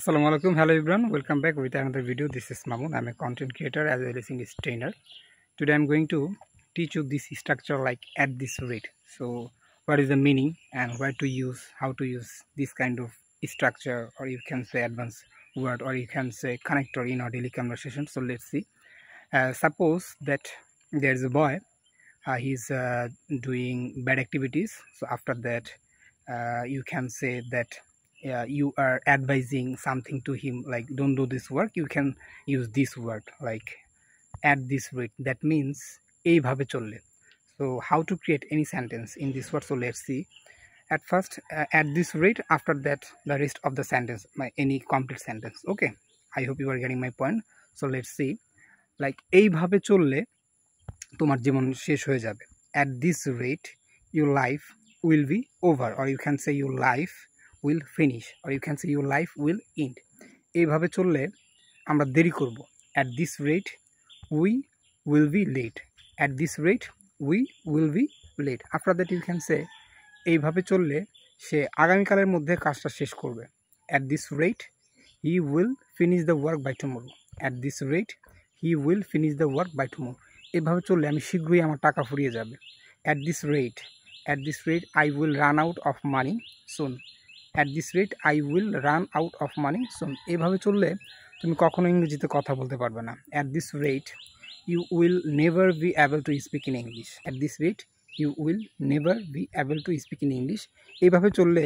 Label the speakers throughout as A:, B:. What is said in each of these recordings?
A: Assalamualaikum, hello everyone, welcome back with another video. This is Mamun. I'm a content creator as well as English trainer. Today I'm going to teach you this structure like at this rate. So what is the meaning and where to use, how to use this kind of structure, or you can say advanced word, or you can say connector in our daily conversation. So let's see. Suppose that there's a boy, he's doing bad activities. So after that you can say that you are advising something to him, like don't do this work. You can use this word like at this rate. That means এইভাবে চললে. So how to create any sentence in this word? So let's see. At first at this rate, after that the rest of the sentence, any complete sentence. Okay, I hope you are getting my point. So let's see. Like এইভাবে চললে তোমার জীবন শেষ হয়ে যাবে. At this rate your life will be over, or you can say your life will finish, or you can say your life will end. এইভাবে চললে আমরা দেরি করব. At this rate we will be late. At this rate we will be late. After that you can say এইভাবে চললে সে আগামীকালের মধ্যে কাজটা শেষ করবে. At this rate he will finish the work by tomorrow. At this rate he will finish the work by tomorrow. এইভাবে চললে আমি শীঘ্রই আমার টাকা ফুরিয়ে যাবে. At this rate I will run out of money soon. At this rate I will run out of money soon. এইভাবে চললে তুমি কখনো ইংরেজিতে কথা বলতে পারবে না. At this rate you will never be able to speak in English. At this rate you will never be able to speak in English. এইভাবে চললে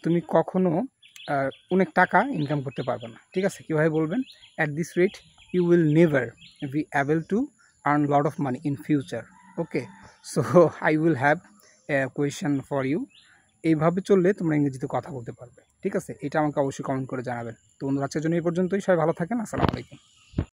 A: তুমি কখনো অনেক টাকা ইনকাম করতে পারবে না. ঠিক আছে, কিভাবে বলবেন? At this rate you will never be able to earn lot of money in future. Okay, so I will have a question for you. এইভাবে চললে তোমরা ইংরেজিতে কথা বলতে পারবে. ঠিক আছে, এটা আমাকে অবশ্যই কমেন্ট করে জানাবেন. তো বন্ধুরা, আজকের জন্য এই পর্যন্তই. সবাই ভালো থাকেন. আসসালামু আলাইকুম.